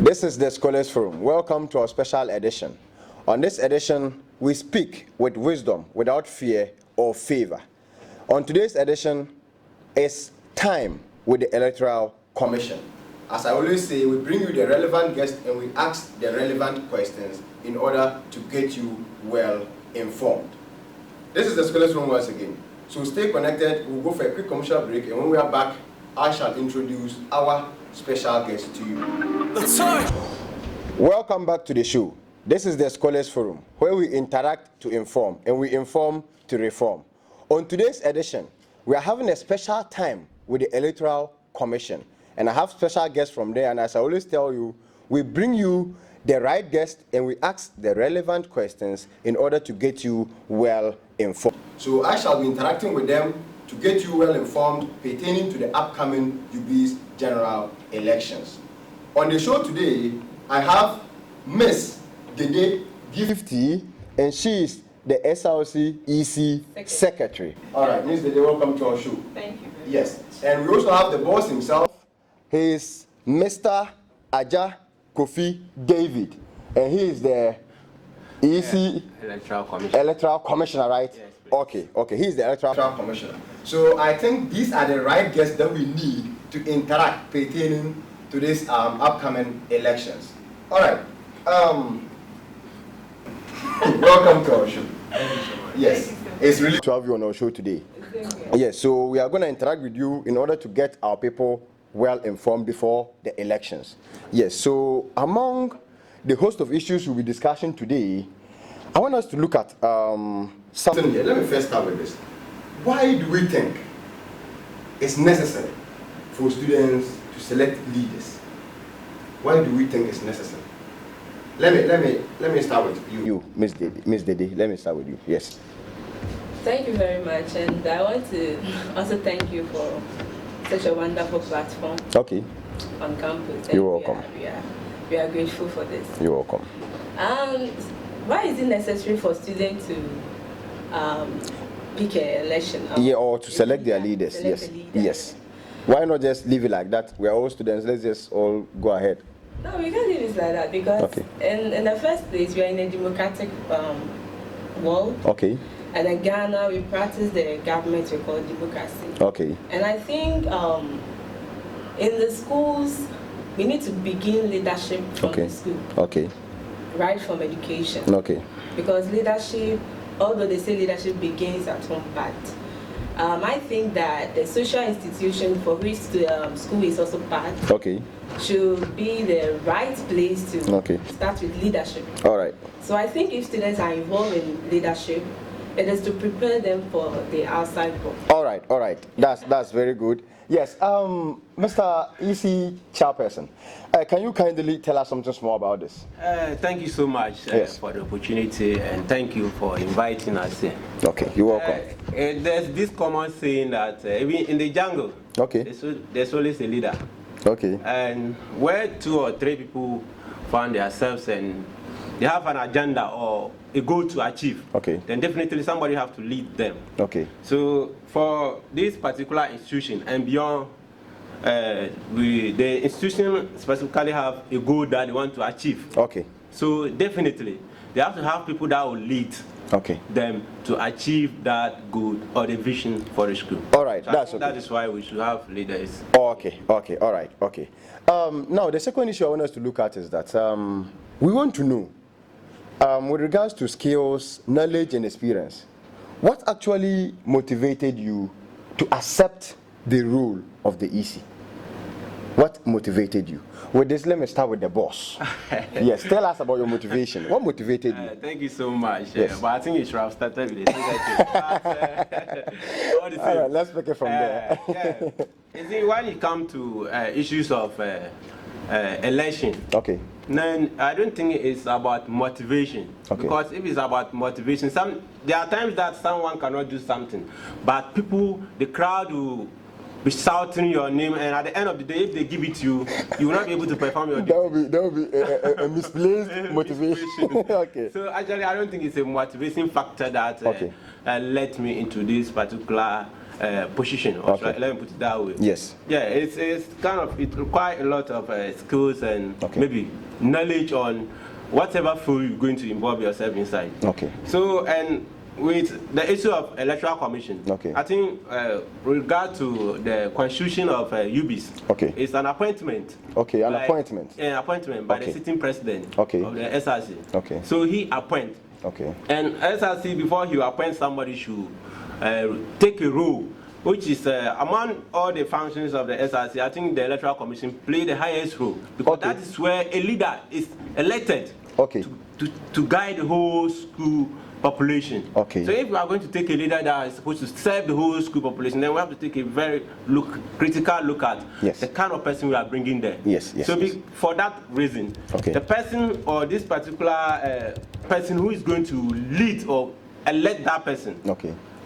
This is the Scholars Forum. Welcome to our special edition. On this edition, we speak with wisdom, without fear or favor. On today's edition is time with the Electoral Commission. As I always say, we bring you the relevant guests and we ask the relevant questions in order to get you well informed. This is the Scholars Forum once again. So stay connected. We'll go for a quick commercial break, and when we are back, I shall introduce our special guest to you. Welcome back to the show. This is the Scholars Forum, where we interact to inform and we inform to reform. On today's edition, we are having a special time with the Electoral Commission, and I have special guests from there. And as I always tell you, we bring you the right guest and we ask the relevant questions in order to get you well informed. So I shall be interacting with them to get you well informed pertaining to the upcoming UBIDS general elections. On the show today, I have Miss Dede Gifty, and she is the SRC EC Secretary. All right, Miss Dede, welcome to our show. Thank you. Yes, and we also have the boss himself. He is Mr. Aja Kofi David, and he is the EC Electoral Commissioner, right? Yes, okay, he is the Electoral Commissioner. So I think these are the right guests that we need to interact pertaining to this upcoming elections. All right, welcome to our show. Thank you so much. Yes, it's really to have you on our show today. Yes, so we are going to interact with you in order to get our people well informed before the elections. Yes, so among the host of issues we'll be discussing today, I want us to look at something here. Let me first start with this. Why do we think it's necessary for students to select leaders? Why do we think it's necessary? Let me start with you, Miss Dede. Let me start with you. Yes. Thank you very much, and I want to also thank you for such a wonderful platform. Okay. On campus. You're welcome. We are grateful for this. You're welcome. And why is it necessary for students to pick an election? Or to select their leaders. Yes. Yes. Why not just leave it like that? We are all students. Let's just all go ahead. No, we can't leave it like that because in the first place, we are in a democratic world. Okay. And in Ghana, we practice the government we call democracy. Okay. And I think in the schools, we need to begin leadership from the school. Okay. Right from education. Okay. Because leadership, although they say leadership begins at home, but I think that the social institution for which the school is also part should be the right place to start with leadership. All right. So I think if students are involved in leadership, it is to prepare them for the outside world. All right. That's very good. Yes, Mr. EC Chairperson, can you kindly tell us something more about this? Thank you so much for the opportunity, and thank you for inviting us here. Okay, you're welcome. There's this common saying that even in the jungle, there's always a leader. Okay. And where 2 or 3 people find themselves and they have an agenda or a goal to achieve, then definitely somebody have to lead them. Okay. So for this particular institution and beyond, the institution specifically have a goal that they want to achieve. Okay. So definitely they have to have people that will lead them to achieve that goal or the vision for the school. All right, so that is why we should have leaders. Okay, all right, okay. Now the second issue I want us to look at is that we want to know, with regards to skills, knowledge, and experience, what actually motivated you to accept the role of the EC? What motivated you? With this, let me start with the boss. Yes, tell us about your motivation. What motivated you? Thank you so much. Yes. But I think you should have started with it. All right, let's pick it from there. You see, when it comes to issues of election, then I don't think it's about motivation. Because if it's about motivation, there are times that someone cannot do something, but people, the crowd will be shouting your name, and at the end of the day, if they give it to you, you will not be able to perform your duty. That will be a misplaced motivation. So actually, I don't think it's a motivation factor that led me into this particular position. Or let me put it that way. Yes. Yeah, it requires a lot of skills and maybe knowledge on whatever field you're going to involve yourself inside. Okay. So, and with the issue of electoral commission, I think with regard to the constitution of UBIDS, it's an appointment. Okay, an appointment. An appointment by the sitting president of the SRC. Okay. So he appoints. Okay. And SRC, before he appoints somebody, should take a role, which is among all the functions of the SRC, I think the electoral commission play the highest role, because that is where a leader is elected to guide the whole school population. Okay. So if we are going to take a leader that is supposed to serve the whole school population, then we have to take a very critical look at the kind of person we are bringing there. Yes. So for that reason, the person or this particular person who is going to lead or elect that person,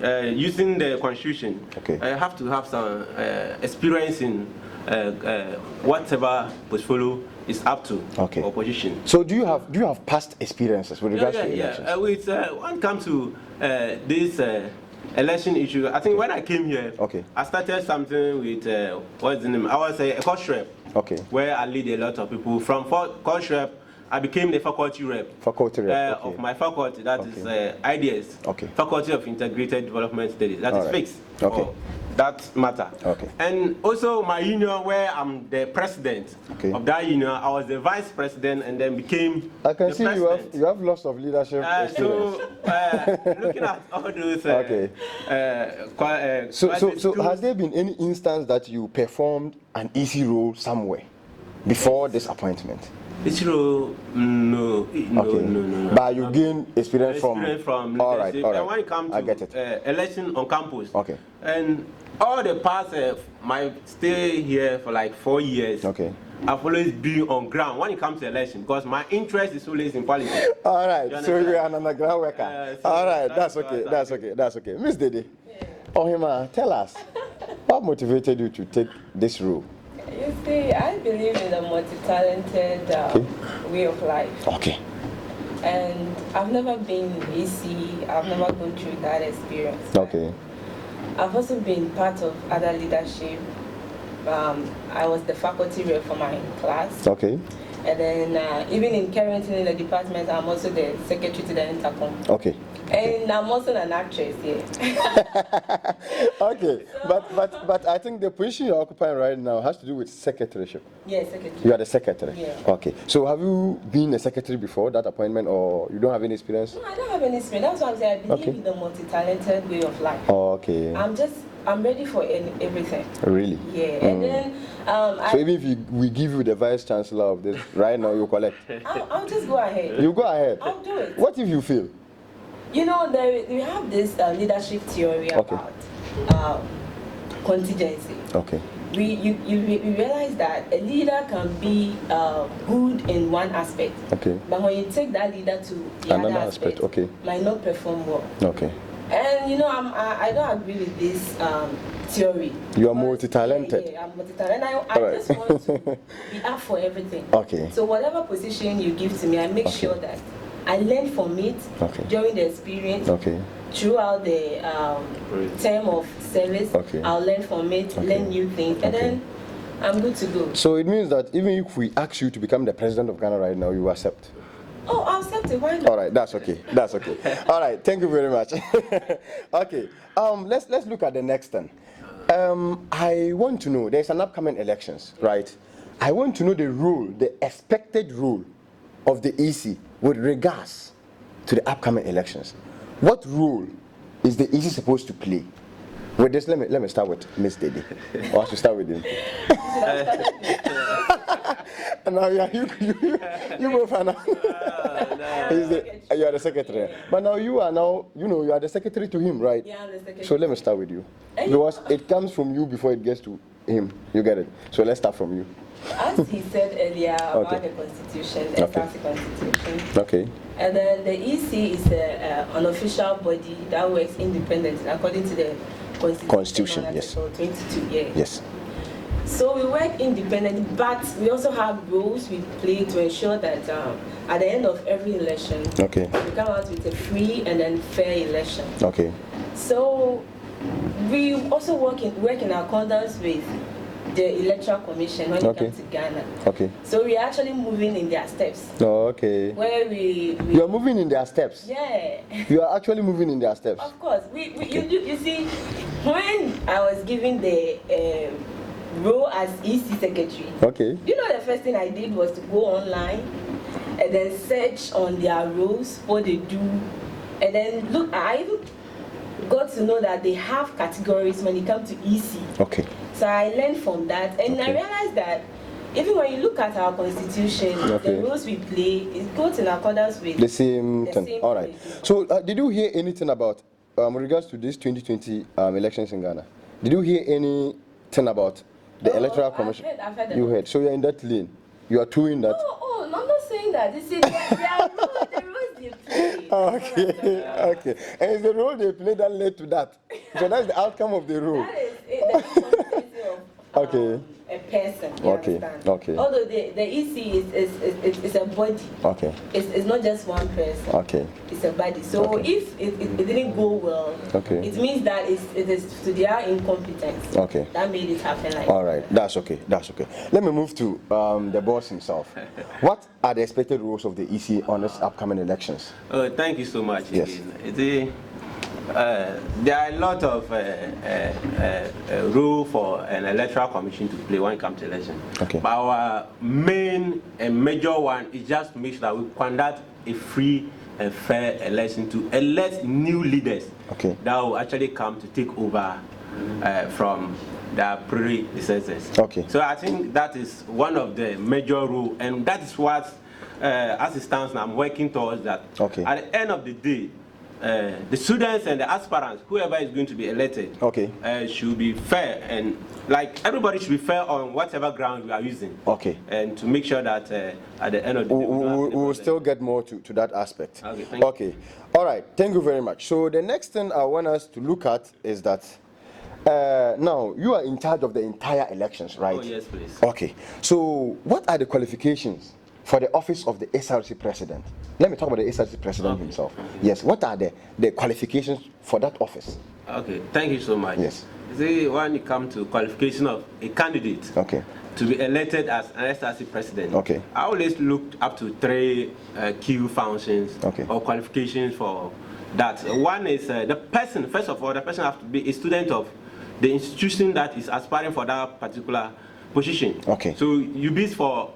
using the constitution, have to have some experience in whatever portfolio is up to opposition. So do you have past experiences with regards to elections? With when it comes to this election issue, I think when I came here, I started something with what's the name? I was a course rep, where I lead a lot of people. From course rep, I became the faculty rep. Of my faculty, that is IDS, Faculty of Integrated Development Studies. That is fixed. That matter. And also my union, where I'm the president of that union, I was the vice president and then became I can see you have lots of leadership experience. So looking at all those so has there been any instance that you performed an easy role somewhere before this appointment? No. But you gain experience from all right. And when it comes to election on campus, and all the past my stay here for like 4 years, I've always been on ground when it comes to election, because my interest is always in politics. All right, so you are an underground worker. All right, that's okay. Miss Dede, Ohima, tell us, what motivated you to take this role? You see, I believe in a multi-talented way of life. And I've never been EC, I've never gone through that experience. I've also been part of other leadership. I was the faculty rep for my class. And then even currently in the department, I'm also the secretary to the intercom. And I'm also an actress, But I think the position you're occupying right now has to do with secretaryship. Yes, secretary. You are the secretary? So have you been a secretary before that appointment, or you don't have any experience? No, I don't have any experience. That's why I'm saying I believe in the multi-talented way of life. I'm ready for everything. Really? And then so even if we give you the vice chancellor of this right now, you collect? I'll just go ahead. You go ahead? I'll do it. What if you fail? You know, we have this leadership theory about contingency. We realize that a leader can be good in one aspect, but when you take that leader to the other aspect, might not perform well. And you know, I don't agree with this theory. You are multi-talented. I'm multi-talented. I just want to be up for everything. So whatever position you give to me, I make sure that I learn from it during the experience. Throughout the term of service, I'll learn from it, learn new things, and then I'm good to go. So it means that even if we ask you to become the president of Ghana right now, you accept? Oh, I'll accept it. Why not? All right, that's okay. All right, thank you very much. Let's look at the next thing. I want to know, there's an upcoming elections, right? I want to know the role, the expected role of the EC with regards to the upcoming elections. What role is the EC supposed to play? With this, let me start with Miss Dede. Or I should start with him. And now you both are now. You are the secretary. But now you are the secretary to him, right? Yeah, I'm the secretary. So let me start with you. Because it comes from you before it gets to him. You get it? So let's start from you. As he said earlier about the constitution, the constitution. And then the EC is an official body that works independently according to the Constitution. Yes. 22. Yes. So we work independently, but we also have roles we play to ensure that at the end of every election, we come out with a free and then fair election. So we also work in accordance with the Electoral Commission when it comes to Ghana. Okay. So we're actually moving in their steps. Oh, okay. Where we you are moving in their steps? Yeah. You are actually moving in their steps? Of course. You see, when I was given the role as EC secretary, you know the first thing I did was to go online and then search on their roles, what they do, and then look, I even got to know that they have categories when it comes to EC. Okay. So I learned from that, and I realized that even when you look at our constitution, the roles we play, it goes in accordance with the same thing. All right. So did you hear anything about, with regards to this 2020 elections in Ghana? Did you hear anything about the Electoral Commission? I've heard you heard. So you're in that lane. You are doing that. No, I'm not saying that. This is the rules they play. Okay. And it's the role they play that led to that. So that's the outcome of the rule. That is it. A person. You understand? Okay. Although the EC is a body. Okay. It's not just one person. Okay. It's a body. So if it didn't go well, it means that it is to their incompetence. Okay. That made it happen like All right. That's okay. Let me move to the boss himself. What are the expected roles of the EC on this upcoming elections? Thank you so much. Yes. There are a lot of role for an electoral commission to play when it comes to election. Okay. But our main and major one is just to make sure that we conduct a free and fair election to elect new leaders that will actually come to take over from their predecessors. Okay. So I think that is one of the major rules, and that is what, as it stands now, I'm working towards that. Okay. At the end of the day, the students and the aspirants, whoever is going to be elected, should be fair, and like everybody should be fair on whatever ground we are using. Okay. And to make sure that at the end of the day, we will still get more to that aspect. Okay. Thank you. All right. Thank you very much. So the next thing I want us to look at is that now you are in charge of the entire elections, right? Oh yes, please. Okay. So what are the qualifications for the office of the SRC president? Let me talk about the SRC president himself. Yes, what are the qualifications for that office? Okay, thank you so much. Yes. See, when it comes to qualification of a candidate to be elected as an SRC president, I always look up to 3 key functions or qualifications for that. One is the person, first of all, the person has to be a student of the institution that is aspiring for that particular position. Okay. So UBIDS for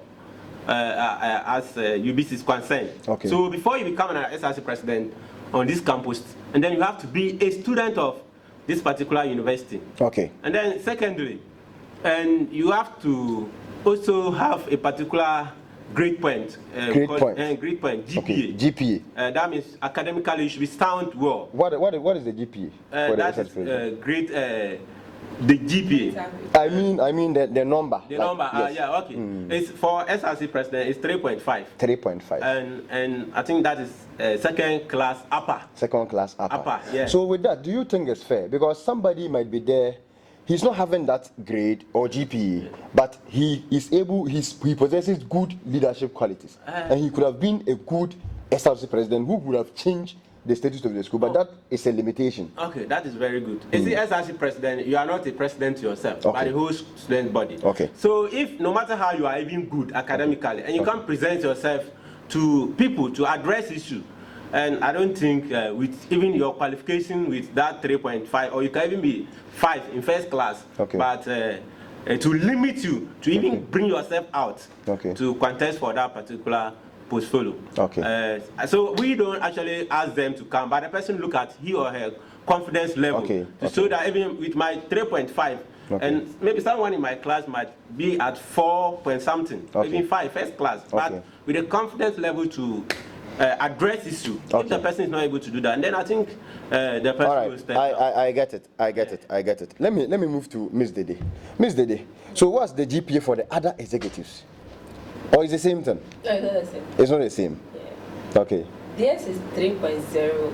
as UBIDS is concerned. Okay. So before you become an SRC president on this campus, and then you have to be a student of this particular university. Okay. And then secondly, and you have to also have a particular grade point. Grade point, GPA. Okay. GPA. That means academically you should be sound well. What is the GPA? That is grade. The GPA. I mean the number. The number. Yes. Yeah. Okay. It's for SRC president. It's 3.5. 3.5. And I think that is second class upper. Second class upper. Upper. Yeah. So with that, do you think it's fair? Because somebody might be there. He's not having that grade or GPA, but he is able. He possesses good leadership qualities, and he could have been a good SRC president who would have changed the status of the school, but that is a limitation. Okay, that is very good. As the SRC president, you are not a president yourself, but the whole student body. Okay. So if no matter how you are even good academically, and you can present yourself to people to address issues, and I don't think with even your qualification with that 3.5, or you can even be 5 in first class, but to limit you to even bring yourself out to contest for that particular portfolio. Okay. So we don't actually ask them to come, but the person look at he or her confidence level to show that even with my 3.5, and maybe someone in my class might be at 4 point something, even 5 first class, but with a confidence level to address issue. If the person is not able to do that, and then I think the person will step down. I get it. Let me move to Ms. Dede. Ms. Dede, so what's the GPA for the other executives? Or is the same thing? No, it's not the same. It's not the same? Yeah. Okay. Theirs is 3.0.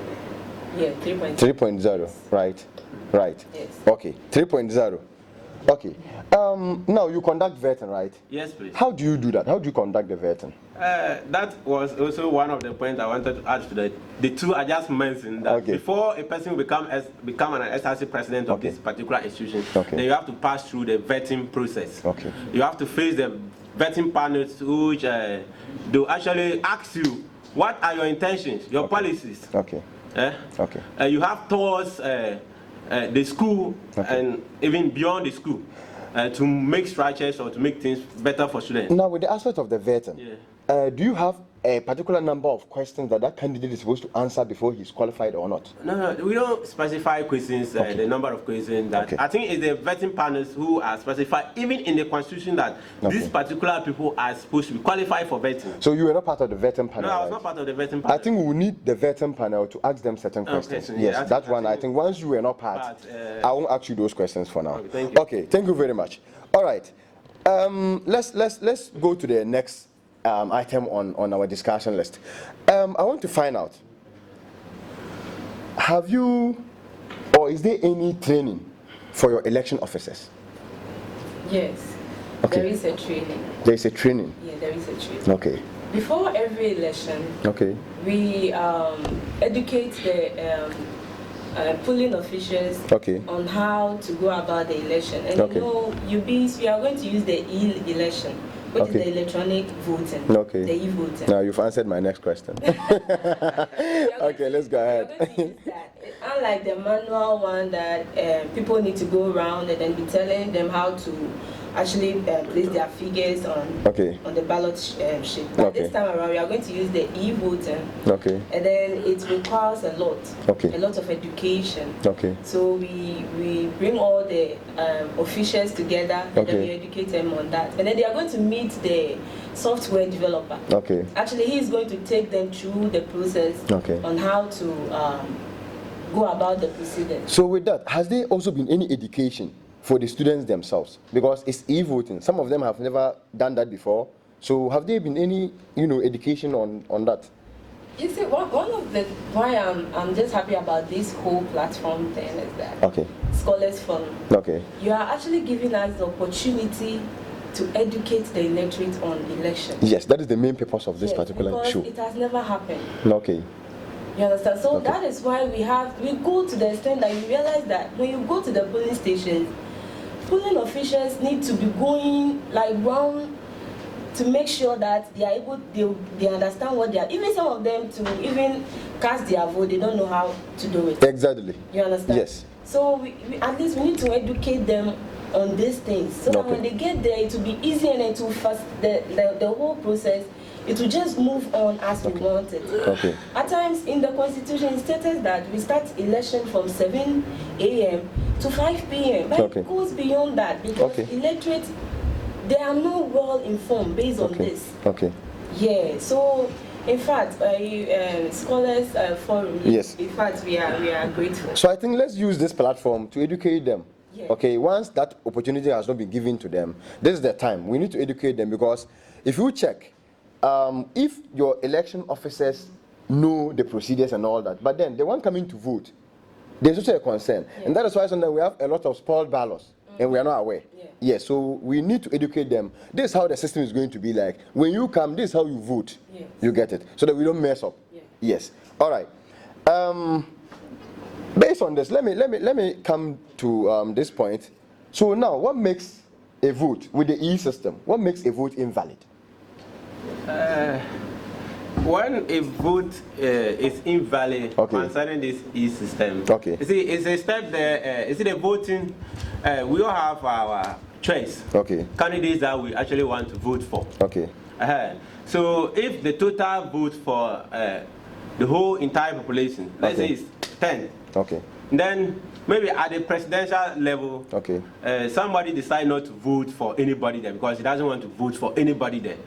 Yeah, 3.0. 3.0, right. Yes. Okay, 3.0. Okay. Now you conduct vetting, right? Yes, please. How do you do that? How do you conduct the vetting? That was also one of the points I wanted to add to the two I just mentioned. That before a person will become an SRC president of this particular institution, then you have to pass through the vetting process. Okay. You have to face the vetting panels, which they'll actually ask you, what are your intentions, your policies? Okay. You have towards the school and even beyond the school to make structures or to make things better for students. Now, with the aspect of the vetting, do you have a particular number of questions that candidate is supposed to answer before he's qualified or not? No, we don't specify questions, the number of questions. That I think it's the vetting panels who are specified, even in the constitution, that these particular people are supposed to be qualified for vetting. So you were not part of the vetting panel? No, I was not part of the vetting panel. I think we need the vetting panel to ask them certain questions. Yes, that one. I think once you were not part, I won't ask you those questions for now. Thank you. Okay, thank you very much. All right, let's go to the next item on our discussion list. I want to find out, have you, or is there any training for your election officers? Yes, there is a training. There is a training? Yeah, there is a training. Okay. Before every election, we educate the polling officials on how to go about the election. And you know, UBIDS, we are going to use the e-election, which is the electronic voting, the e-voting. Now you've answered my next question. Okay, let's go ahead. We are going to use that. Unlike the manual one that people need to go around and then be telling them how to actually place their figures on the ballot sheet. But this time around, we are going to use the e-voting. And then it requires a lot of education. So we bring all the officials together and then we educate them on that. And then they are going to meet the software developer. Actually, he is going to take them through the process on how to go about the proceedings. So with that, has there also been any education for the students themselves? Because it's e-voting. Some of them have never done that before. So have there been any, education on that? You see, one of the why I'm just happy about this whole platform thing is that Scholars Forum. You are actually giving us the opportunity to educate the electorate on elections. Yes, that is the main purpose of this particular show. It has never happened. You understand? So that is why we go to the extent that you realize that when you go to the polling stations, polling officials need to be going round to make sure that they are able, they understand what they are. Even some of them to even cast their vote, they don't know how to do it. Exactly. You understand? Yes. So we at least we need to educate them on these things, so that when they get there, it will be easy and it will fast the whole process. It will just move on as we want it. At times in the constitution, it stated that we start election from 7 a.m. to 5 p.m. But it goes beyond that because electorate, they are not well informed based on this. Yeah. So in fact, Scholars Forum. Yes. In fact, we are grateful. So I think let's use this platform to educate them. Once that opportunity has not been given to them, this is the time we need to educate them, because if you check. If your election officers know the procedures and all that, but then the one coming to vote, there's also a concern. And that is why sometimes we have a lot of spoiled ballots and we are not aware. Yes, so we need to educate them. This is how the system is going to be like. When you come, this is how you vote. You get it. So that we don't mess up. Yes. All right. Based on this, let me come to this point. So now, what makes a vote with the E system? What makes a vote invalid? When a vote is invalid concerning this e-system, you see, it's a step there. You see, the voting, we all have our choice. Candidates that we actually want to vote for. So if the total vote for the whole entire population, let's say it's 10, then maybe at the presidential level, somebody decide not to vote for anybody there because he doesn't want to vote for anybody there.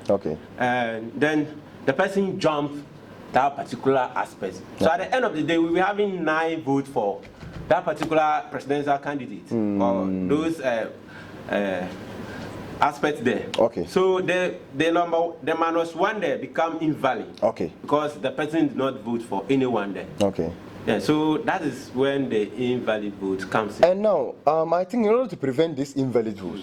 And then the person jump that particular aspect. So at the end of the day, we'll be having 9 votes for that particular presidential candidate or those aspects there. So the minus one there become invalid. Because the person did not vote for anyone there. Yeah, so that is when the invalid vote comes in. And now, I think in order to prevent these invalid votes,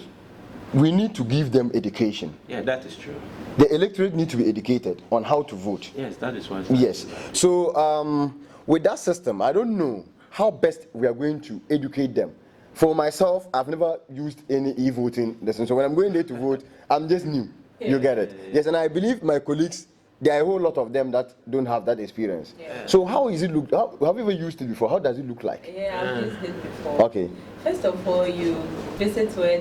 we need to give them education. Yeah, that is true. The electorate need to be educated on how to vote. Yes, that is what. Yes. So with that system, I don't know how best we are going to educate them. For myself, I've never used any e-voting lesson. So when I'm going there to vote, I'm just new. You get it? Yes, and I believe my colleagues, there are a whole lot of them that don't have that experience. Yeah. So how is it look? Have you ever used it before? How does it look like? Yeah, I've used it before. Okay. First of all, you visit where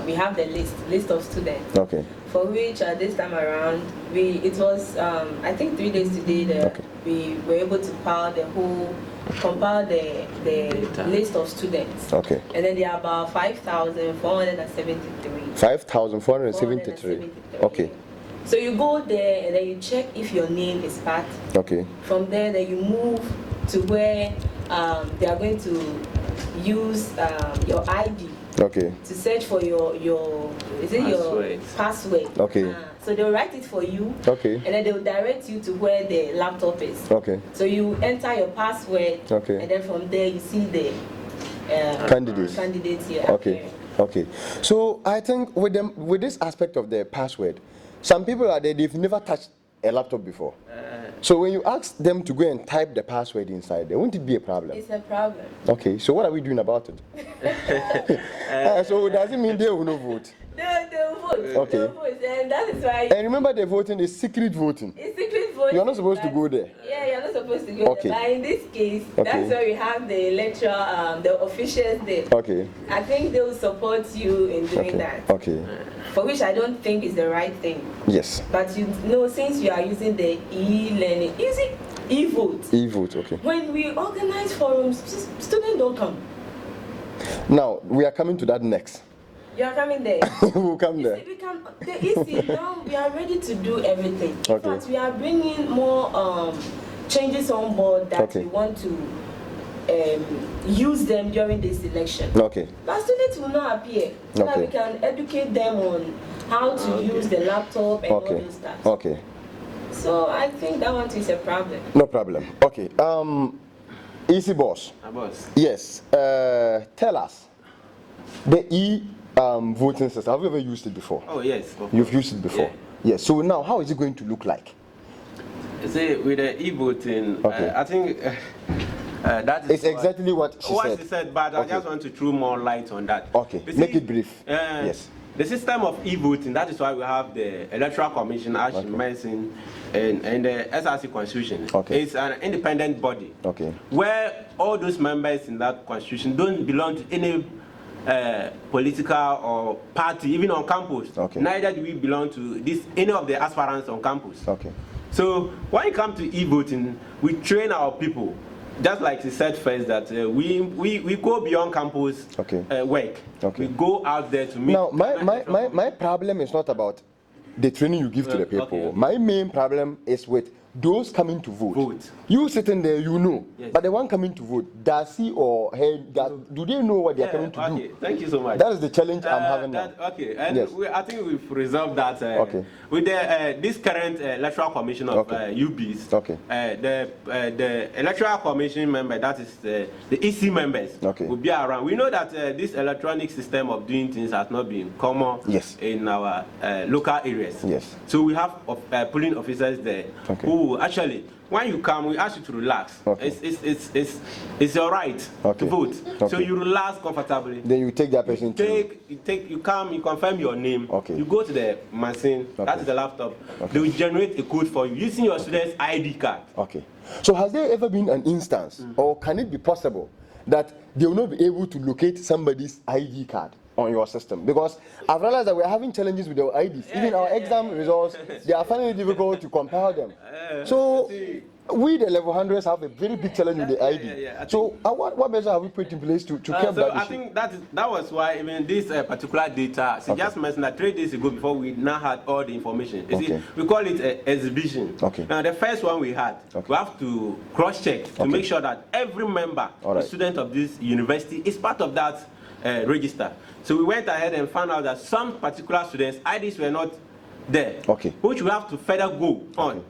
we have the list of students. Okay. For which this time around, it was I think 3 days today we were able to compile the list of students. Okay. And then there are about 5,473. 5,473. Okay. So you go there and then you check if your name is part. Okay. From there, then you move to where they are going to use your ID. Okay. To search for your password. Okay. So they'll write it for you. Okay. And then they'll direct you to where the laptop is. Okay. So you enter your password. Okay. And then from there you see the candidates here. Okay. Okay. So I think with this aspect of the password, some people are there, they've never touched a laptop before. So when you ask them to go and type the password inside there, won't it be a problem? It's a problem. Okay, so what are we doing about it? So does it mean they will not vote? They'll vote. Okay. They'll vote. And that is why. And remember, the voting is secret voting. It's secret voting. You're not supposed to go there. Yeah, you're not supposed to go there. But in this case, that's why we have the electoral, the officials there. Okay. I think they will support you in doing that. Okay. For which I don't think is the right thing. Yes. But you know, since you are using the e-learning, e-vote. E-vote, okay. When we organize forums, students don't come. Now, we are coming to that next. You are coming there. We'll come there. See, the EC, now we are ready to do everything. In fact, we are bringing more changes on board that we want to use them during this election. Okay. But students will not appear. So that we can educate them on how to use the laptop and all those stuff. Okay. So I think that one is a problem. No problem. Okay. Easy boss. Boss. Yes. Tell us the voting system. Have you ever used it before? Oh yes. You've used it before. Yeah. Yes. So now, how is it going to look like? See, with the e-voting, I think that is exactly what she said. But I just want to throw more light on that. Okay. Make it brief. Yes. The system of e-voting, that is why we have the Electoral Commission, as you mentioned, and the SRC Constitution. It's an independent body where all those members in that constitution don't belong to any political or party, even on campus. Neither do we belong to any of the aspirants on campus. So when it comes to e-voting, we train our people. Just like he said first, that we go beyond campus work. We go out there to meet. Now, my problem is not about the training you give to the people. My main problem is with those coming to vote. You sitting there, you know. Yes. But the one coming to vote, does he or he, do they know what they are coming to do? Thank you so much. That is the challenge I'm having now. And I think we've resolved that with this current Electoral Commission of UBIDS. The Electoral Commission member, that is the EC members, will be around. We know that this electronic system of doing things has not been common in our local areas. So we have polling officers there who actually, when you come, we ask you to relax. It's your right to vote. So you relax comfortably. Then you take that person you come, you confirm your name. You go to the machine, that is the laptop. They will generate a code for you using your student's ID card. So has there ever been an instance, or can it be possible, that they will not be able to locate somebody's ID card on your system? Because I've realized that we're having challenges with our IDs. Even our exam results, they are finding it difficult to compile them. So we, the level 100s, have a very big challenge with the ID. So what measures have we put in place to curb that issue? I think that was why even this particular data, she just mentioned that 3 days ago, before we now had all the information. You see, we call it an exhibition. Now the first one we had, we have to cross-check to make sure that every member, student of this university, is part of that register. So we went ahead and found out that some particular students' IDs were not there, which we have to further go on.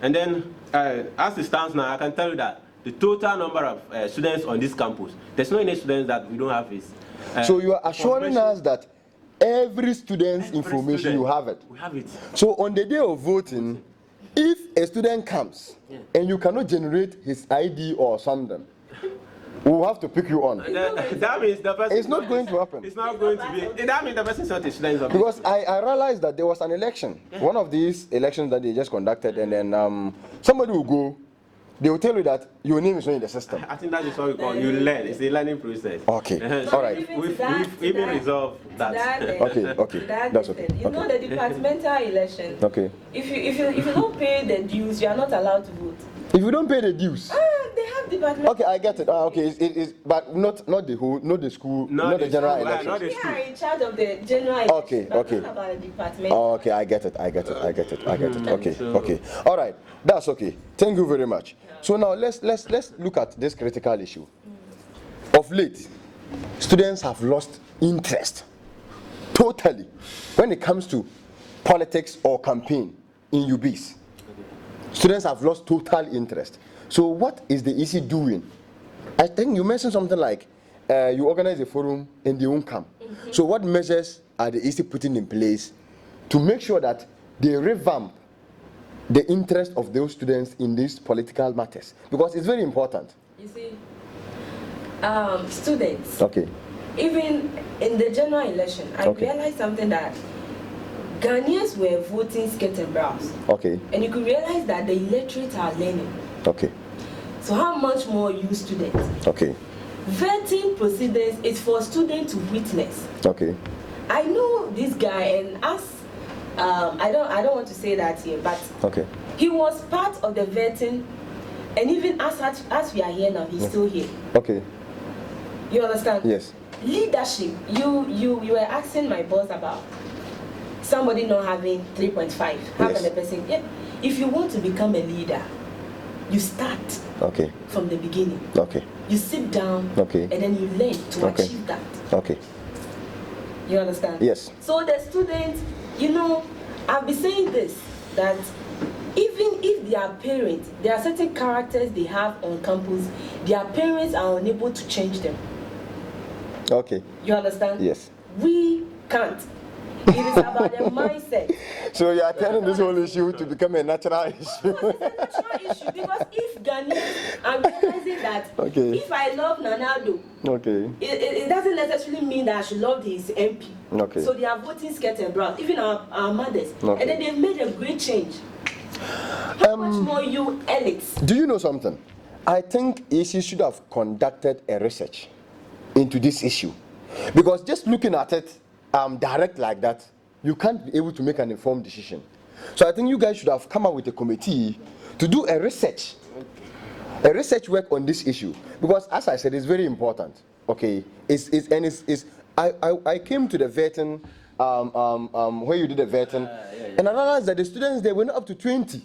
And then, as it stands now, I can tell you that the total number of students on this campus, there's no any students that we don't have this. So you are assuring us that every student's information, you have it? We have it. So on the day of voting, if a student comes and you cannot generate his ID or something, we'll have to pick you on. That means the person... It's not going to happen. It's not going to be... That means the person is not a student. Because I realized that there was an election. One of these elections that they just conducted, and then somebody will go, they will tell you that your name is not in the system. I think that is what we call you learn. It's a learning process. Okay, all right. We've even resolved that. Okay, that's okay. You know the departmental election. Okay. If you don't pay the dues, you are not allowed to vote. If you don't pay the dues. They have department. Okay, I get it. Okay, it's but not the whole, not the school, not the general election. We are in charge of the general election. Okay. Not about the department. Okay, I get it. Okay. All right, that's okay. Thank you very much. So now let's look at this critical issue. Of late, students have lost interest totally when it comes to politics or campaign in UBIDS. Students have lost total interest. So what is the EC doing? I think you mentioned something like you organize a forum and they won't come. So what measures are the EC putting in place to make sure that they revamp the interest of those students in these political matters? Because it's very important. You see, students, okay, even in the general election, I realized something that Ghanaians were voting skirt and brows. Okay. And you could realize that the electorate are learning. Okay. So how much more you students? Okay. Vetting procedures is for students to witness. Okay. I know this guy, and us, I don't want to say that here, but okay, he was part of the vetting, and even as we are here now, he's still here. Okay. You understand? Yes. Leadership. You were asking my boss about somebody not having 3.5, having a person. Yeah. If you want to become a leader, you start from the beginning. Okay. You sit down and then you learn to achieve that. Okay. You understand? Yes. So the students, you know, I'll be saying this, that even if their parents, there are certain characters they have on campus, their parents are unable to change them. Okay. You understand? Yes. We can't. It is about the mindset. So you are turning this whole issue to become a natural issue. It's a natural issue, because if Ghanaians are realizing that if I love Nanado, it doesn't necessarily mean that I should love his MP. Okay. So they are voting skirt and brown, even our mothers. And then they've made a great change. How much more you elites? Do you know something? I think EC should have conducted a research into this issue. Because just looking at it direct like that, you can't be able to make an informed decision. So I think you guys should have come up with a committee to do a research work on this issue, because as I said, it's very important. Okay, I came to the vetting where you did the vetting, and I realized that the students they were not up to 20.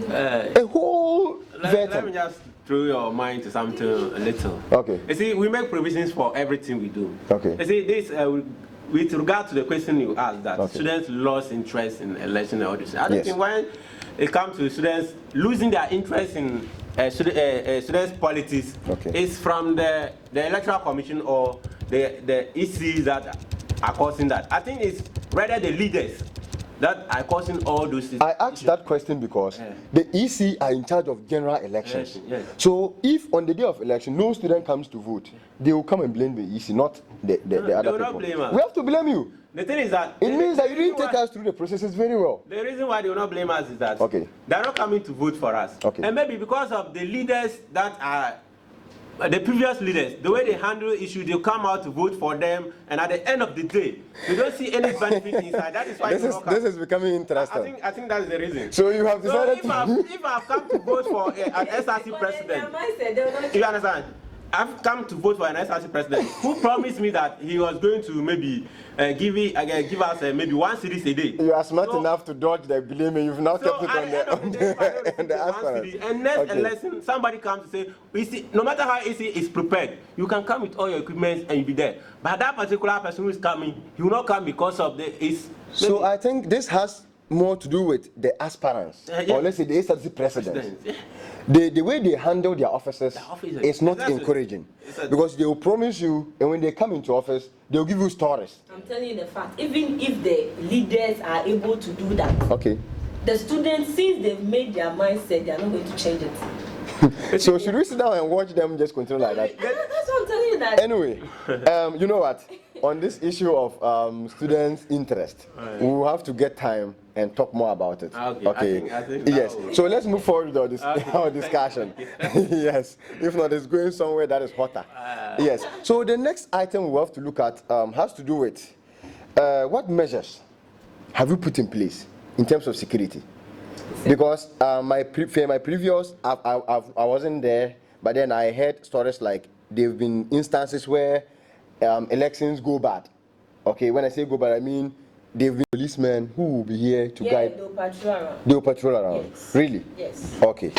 A whole vetting. Let me just throw your mind to something a little. Okay. You see, we make provisions for everything we do. Okay. You see, this with regard to the question you asked, that students lost interest in election and audition. I don't think when it comes to students losing their interest in students' politics, it's from the Electoral Commission or the ECs that are causing that. I think it's rather the leaders that are causing all those things. I asked that question because the EC are in charge of general elections. So if on the day of election no student comes to vote, they will come and blame the EC, not the other people. Not blame us. We have to blame you. The thing is that it means that you didn't take us through the processes very well. The reason why they will not blame us is that they're not coming to vote for us. And maybe because of the leaders that are the previous leaders, the way they handle issues, they come out to vote for them, and at the end of the day, they don't see any benefit inside. That is why this is becoming interesting. I think that's the reason. So you have decided if I've come to vote for an SRC president, you understand? I've come to vote for an SRC president who promised me that he was going to maybe give us maybe 1 series a day. You are smart enough to dodge the blame, and you've now kept it on the aspirant. And next election, somebody comes to say, no matter how easy is prepared, you can come with all your equipment and you'll be there. But that particular person who is coming, he will not come because of the So I think this has more to do with the aspirants, or let's say the SRC president. the way they handle their officers is not encouraging. Because they will promise you, and when they come into office, they will give you stories. I'm telling you the fact. Even if the leaders are able to do that, okay, the students, since they've made their mindset, they are not going to change it. So should we sit down and watch them just continue like that? That's what I'm telling you. That. Anyway, you know what? On this issue of students' interest, we will have to get time and talk more about it. Okay. I think yes. So let's move forward with our discussion. Yes. If not, it's going somewhere that is hotter. Yes. So the next item we have to look at has to do with what measures have you put in place in terms of security? Because my previous, I wasn't there, but then I heard stories like there have been instances where elections go bad. Okay, when I say go bad, I mean there have been policemen who will be here to guide. They'll patrol around. They'll patrol around. Yes. Really? Yes. Okay.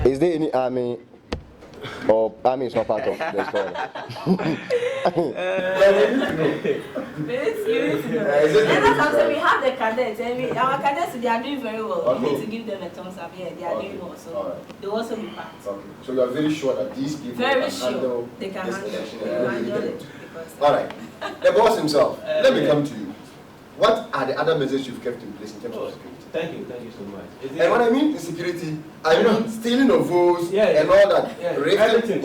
Is there any army? Or army is not part of the story? We have the cadets, and our cadets, they are doing very well. We need to give them a thumbs up. Yeah, they are doing well. So they will also be part. Okay. So you are very sure that these people very can sure handle they can this handle it. All right. The boss himself. Let me come to you. What are the other measures you've kept in place in terms of security? Thank you so much. And when I mean security, I mean stealing of votes and all that. Everything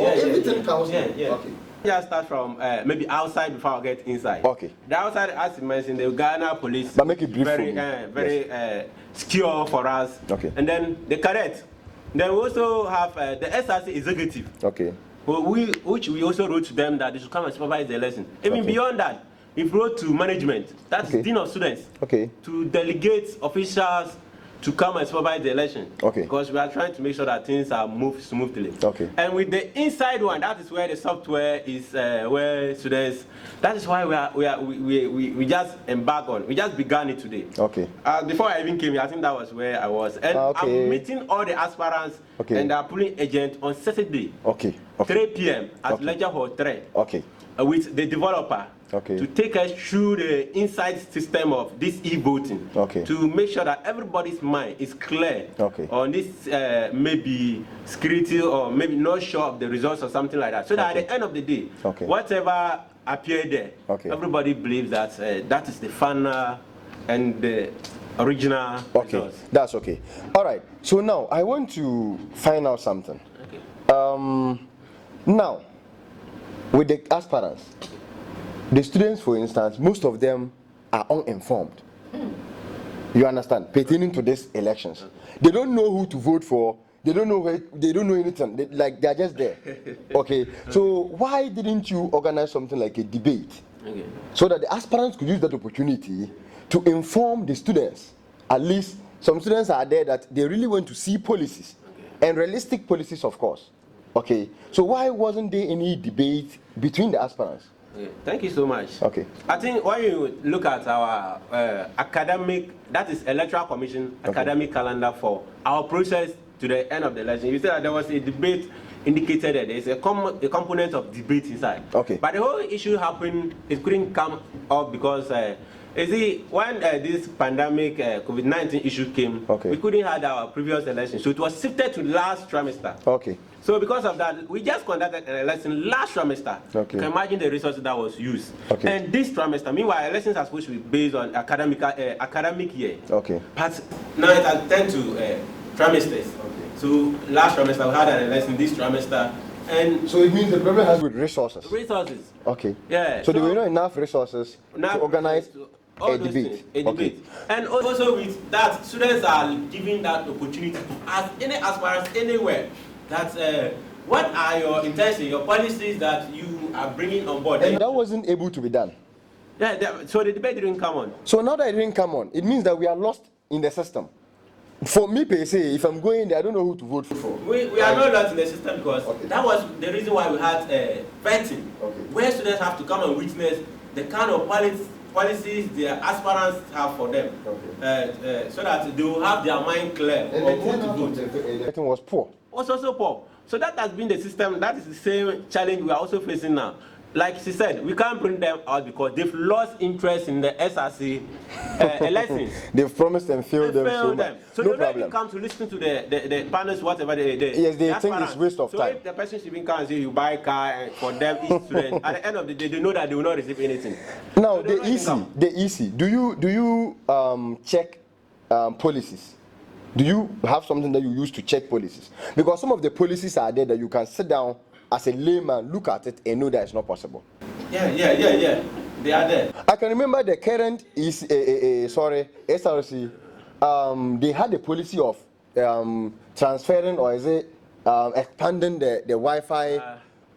counts. Okay. Just start from maybe outside before I get inside. Okay. The outside, as you mentioned, the Ghana police. But make it brief very secure for us. Okay. And then the cadet. Then we also have the SRC executive. Okay. Which we also wrote to them that they should come and supervise the election. Even beyond that, we wrote to management, that's Dean of Students, to delegate officials to come and supervise the election. Because we are trying to make sure that things are moved smoothly. And with the inside one, that is where the software is, where students, that is why we just embark on, we just began it today. Before I even came here, I think that was where I was. And I'm meeting all the aspirants and our polling agent on Saturday, 3 p.m. at Ledger Hall 3, with the developer. To take us through the inside system of this e-voting, to make sure that everybody's mind is clear on this maybe security or maybe not sure of the results or something like that. So that at the end of the day, whatever appeared there, everybody believes that that is the final and the original results. That's okay. All right. So now I want to find out something. Now, with the aspirants, the students, for instance, most of them are uninformed. You understand? Pertaining to these elections, they don't know who to vote for. They don't know anything. They're just there. So why didn't you organize something like a debate, so that the aspirants could use that opportunity to inform the students? At least some students are there that they really want to see policies, and realistic policies, of course. So why wasn't there any debate between the aspirants? Thank you so much. I think when you look at our academic, that is Electoral Commission academic calendar for our process to the end of the election, you said that there was a debate indicated that there is a component of debate inside. But the whole issue happened, it couldn't come up because you see, when this pandemic COVID-19 issue came, we couldn't have our previous election, so it was shifted to last trimester. So because of that, we just conducted an election last trimester. You can imagine the resources that was used. And this trimester, meanwhile, elections are supposed to be based on academic year. But now it has turned to trimesters. So last trimester we had an election this trimester. And so it means the problem has with resources. Yeah. So there were not enough resources to organize a debate. And also with that, students are given that opportunity to ask any aspirants anywhere that what are your intentions, your policies that you are bringing on board. And that wasn't able to be done. So the debate didn't come on. So now that it didn't come on, it means that we are lost in the system. For me, per se, if I'm going there, I don't know who to vote for. We are not lost in the system because that was the reason why we had vetting, where students have to come and witness the kind of policies their aspirants have for them, so that they will have their mind clear on who to vote. Everything was poor. Also poor. So that has been the system. That is the same challenge we are also facing now. like she said, we can't bring them out because they've lost interest in the SRC elections. They've promised and failed them so much. So no they don't problem. even come to listen to the panels, whatever they Yes, they think it's waste of time. So if the person should even come and say you buy a car and for them each student, at the end of the day, they know that they will not receive anything. Now, so the EC. Do you check policies? Do you have something that you use to check policies? Because some of the policies are there that you can sit down as a layman, look at it, and know that it's not possible. Yeah. They are there. I can remember the current SRC. They had a policy of transferring, or is it expanding the Wi-Fi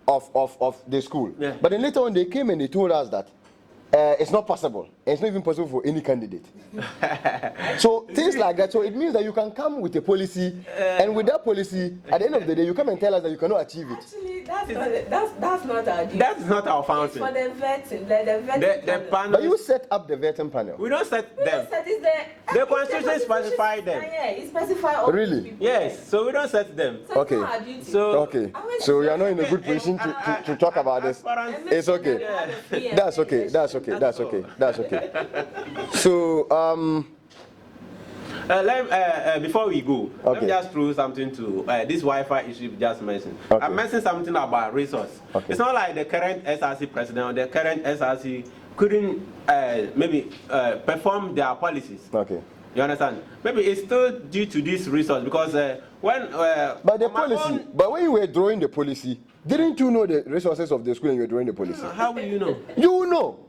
of the school. Yeah. But then later on they came and they told us that it's not possible. It's not even possible for any candidate. So things like that. So it means that you can come with a policy, and with that policy, at the end of the day, you come and tell us that you cannot achieve it. Actually, that's not our duty. That's not our fountain. It's for the vetting, the vetting panel. But you set up the vetting panel. We don't set them. The constitution specifies them. Yeah, it specifies all Really? people. Yes, so we don't set them. So Okay. it's not our duty. So you are not in a good position to talk about this. It's okay. That's okay. That's okay. That's okay. That's okay. So before we go, let me Okay. just throw something to this Wi-Fi issue you just mentioned. Okay. I mentioned something about resource. Okay. It's not like the current SRC president or the current SRC couldn't maybe perform their policies. okay. You understand? Maybe it's still due to this resource because when. But the policy. But when you were drawing the policy, didn't you know the resources of the school and you were drawing the policy? How will you know?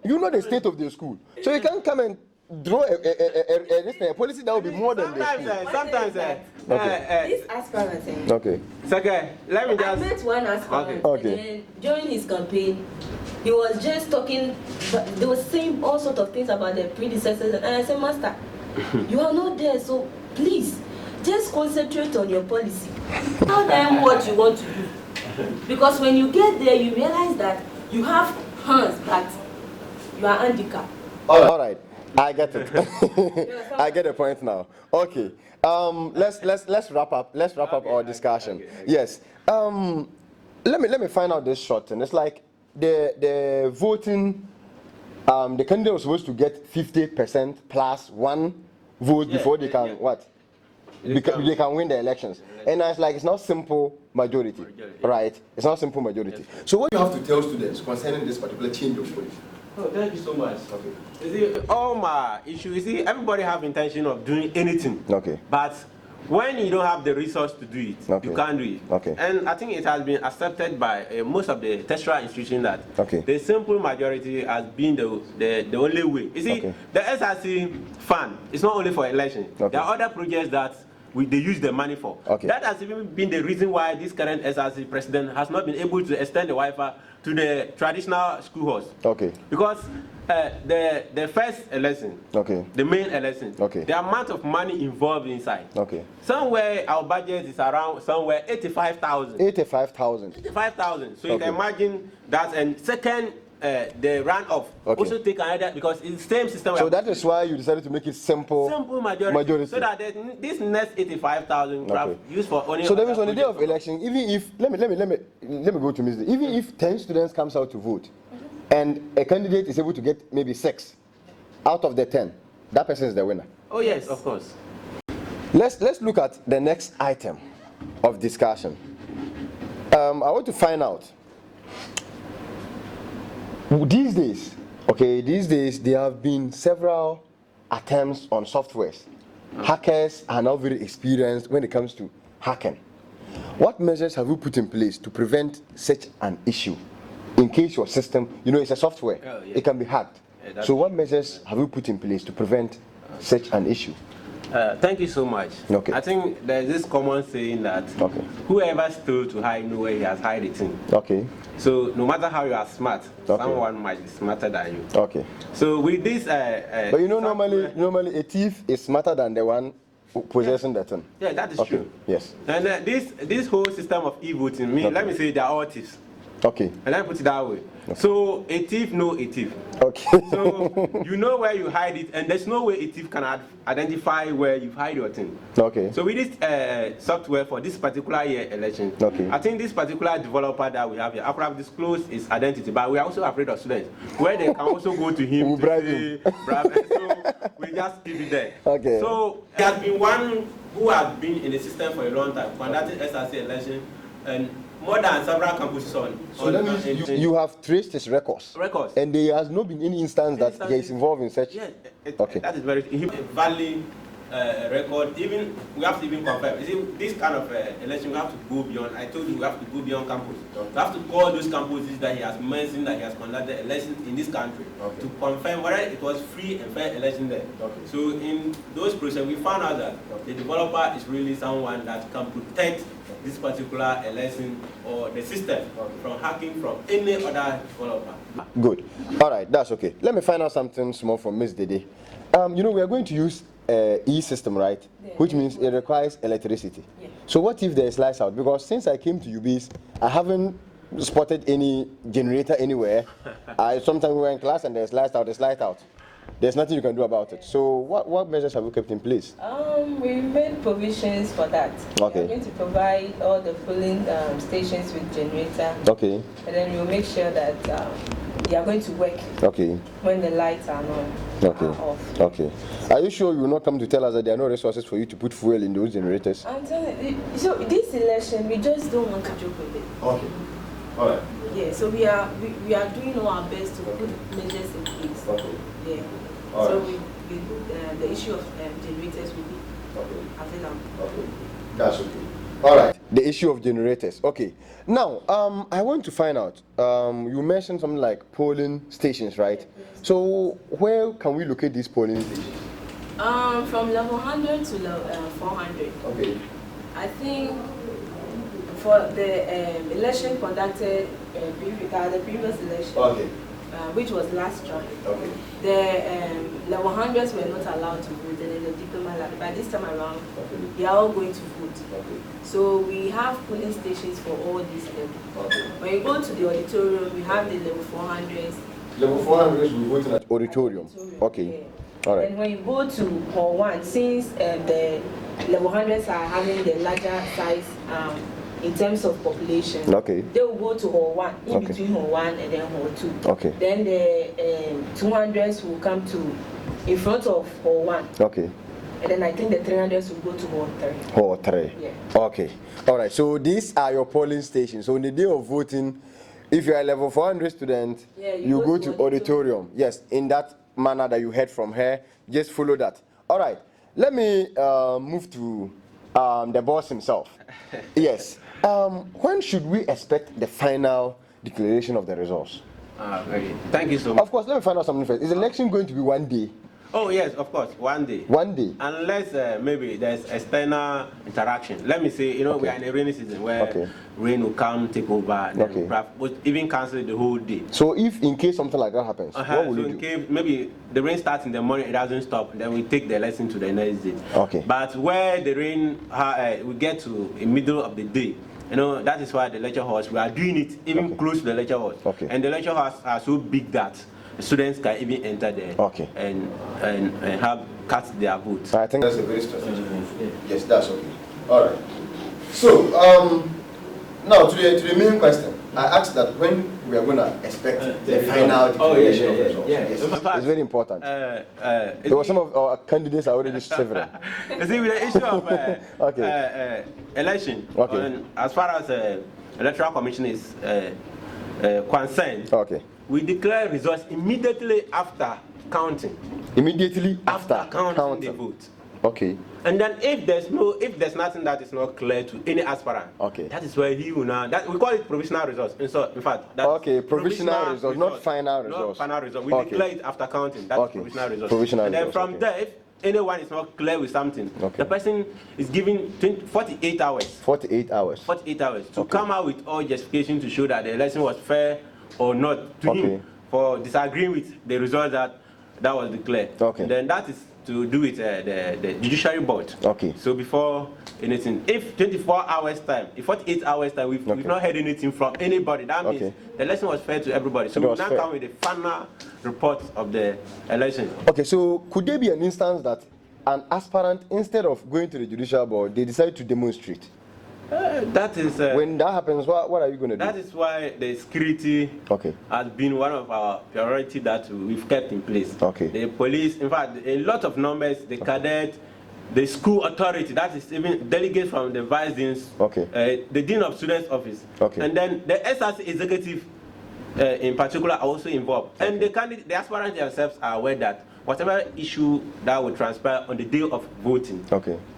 You know the state of the school. So you can't come and draw a policy that will be more than the school. Sometimes. This aspirant. Okay. It's okay. Let me I just. met one aspirant. Okay. And then during his campaign, he was just talking. They were saying all sorts of things about their predecessors, and I said, Master, you are not there, so please just concentrate on your policy. Tell them what you want to do, because when you get there, you realize that you have hands, but you are handicapped. All right. I get it. I get the point now. Okay. Let's wrap up. Let's wrap up our discussion. Okay. Yes. Let me find out this short thing. It's like the voting. The candidate was supposed to get 50% plus one vote before they can what? They can win the elections. And it's like it's not simple majority, right? It's not simple majority. So what you have to tell students concerning this particular change of policy? Oh, thank you so much. Okay. You see, all my issues, you see, everybody have intention of doing anything. Okay. But when you don't have the resource to do it, you can't do it. Okay. And I think it has been accepted by most of the tertiary institutions that the simple majority has been the only way. You see, the SRC fund is not only for election. There are other projects that they use the money for. That has even been the reason why this current SRC president has not been able to extend the Wi-Fi to the traditional school halls. Because the first election, the main election, the amount of money involved inside. Somewhere our budget is around somewhere 85,000. 85,000. 85,000. So you can imagine that. And second, the runoff also take another, because it's the same system. So that is why you decided to make it simple majority. So that this next 85,000 used for only. So that means on the day of election, even if let me go to Ms. Even if 10 students comes out to vote, and a candidate is able to get maybe 6 out of the 10, that person is the winner. Oh yes, of course. Let's look at the next item of discussion. I want to find out. These days, there have been several attempts on softwares. Hackers are now very experienced when it comes to hacking. What measures have you put in place to prevent such an issue? In case your system, it's a software, it can be hacked. So what measures have you put in place to prevent such an issue? Thank you so much. I think there's this common saying that whoever stole to hide know where he has hide it in. So no matter how you are smart, someone might be smarter than you. So with this, but normally a thief is smarter than the one possessing the thing. Yeah, that is true. Yes. And this whole system of e-voting, let me say they are all thieves. Okay. And let me put it that way. Okay. So a thief know a thief. Okay. So you know where you hide it, and there's no way a thief can identify where you hide your thing. Okay. So with this software for this particular year election, okay, I think this particular developer that we have here, after I've disclosed his identity, but we are also afraid of students, where they can also go to him to say, so we just keep it there. Okay. So there has been one who has been in the system for a long time, conducting SRC election, and more than several campuses on. So that means you have traced his records. Records. And there has not been any instance that he is involved in such. Yes. Okay. That is very valid record. Even we have to even confirm. You see, this kind of election we have to go beyond. I told you we have to go beyond campus. Okay. We have to call those campuses that he has mentioned that he has conducted elections in this country, okay, to confirm whether it was free and fair election there. Okay. So in those processes, we found out that the developer is really someone that can protect this particular election or the system from hacking from any other developer. Good. All right, that's okay. Let me find out something small from Ms. Dede. You know, we are going to use e-system, right? Yeah. Which means it requires electricity. Yeah. So what if there is lights out? Because since I came to UBIDS, I haven't spotted any generator anywhere. Sometimes we were in class and there's lights out, There's nothing you can do about it. So what measures have you kept in place? We made provisions for that. Okay. We're going to provide all the polling stations with generator. Okay. And then we'll make sure that they are going to work. Okay. When the lights are not off. Okay. Are you sure you will not come to tell us that there are no resources for you to put fuel in those generators? I'm telling you. So this election, we just don't want to joke with it. Okay. All right. Yeah. So we are doing all our best to put measures in place. Okay. Yeah. All so right. The issue of generators will be available. Okay. That's okay. All right. The issue of generators. Okay. Now, I want to find out. You mentioned something like polling stations, right? Yeah. So where can we locate these polling stations? From level 100 to level 400. Okay. I think for the election conducted the previous election. Okay. Which was last July. Okay. The level 100s were not allowed to vote, and then the diploma lab. By this time around, they are all going to vote. Okay. So we have polling stations for all these levels. Okay. When you go to the auditorium, we have the level 400s. Level 400s we vote at auditorium. Okay. Yeah. All right. And when you go to Hall 1, since the level 100s are having the larger size in terms of population, okay, they will go to Hall 1, in between Hall 1 and then Hall 2. Okay. Then the 200s will come to in front of Hall 1. Okay. And then I think the 300s will go to Hall 3. Hall 3. Yeah. Okay. All right. So these are your polling stations. So on the day of voting, if you are a level 400 student, you go to auditorium. Yes, in that manner that you heard from her. Just follow that. All right. Let me move to the boss himself. Yes. When should we expect the final declaration of the results? Okay. Thank you so much. Of course, let me find out something first. Is the election going to be one day? Oh yes, of course, one day. One day. Unless maybe there's external interaction. Let me say, you know, we are in a rainy season where rain will come, take over, and we'll even cancel the whole day. So if in case something like that happens, what will you do? In case maybe the rain starts in the morning, it doesn't stop, then we take the election to the next day. Okay. But where the rain we get to the middle of the day, you know, that is why the lecture halls, we are doing it even close to the lecture halls. Okay. And the lecture halls are so big that students can even enter there and have cast their votes. I think that's a very strategic move. Yes, that's okay. All right. So now to the main question, I asked that when we are going to expect the final declaration of results. Yes. It's very important. There were some of our candidates are already several. You see, with the issue of election, as far as electoral commission is concerned, we declare results immediately after counting. Immediately after counting the vote. Okay. And then if there's nothing that is not clear to any aspirant, that is where he will now. That we call it provisional results. And so, in fact, that's provisional results, not final results. Not final results. We declare it after counting. That's provisional results. Provisional and then from there, if anyone is not clear with something, the person is given 48 hours. 48 hours. 48 hours to come out with all justification to show that the election was fair or not to him for disagreeing with the result that was declared. Okay. Then that is to do with the judiciary board. Okay. So before anything. If 24 hours time, if 48 hours time, we've not heard anything from anybody, that means the election was fair to everybody. So we'll now come with the final report of the election. Okay, so could there be an instance that an aspirant, instead of going to the judicial board, they decide to demonstrate? That is when that happens, what are you going to do? That is why the security has been one of our priority that we've kept in place. The police, in fact, a lot of numbers, the cadet, the school authority, that is even delegates from the vice deans, the dean of students office, and then the SRC executive in particular are also involved. And the aspirants themselves are aware that whatever issue that will transpire on the day of voting,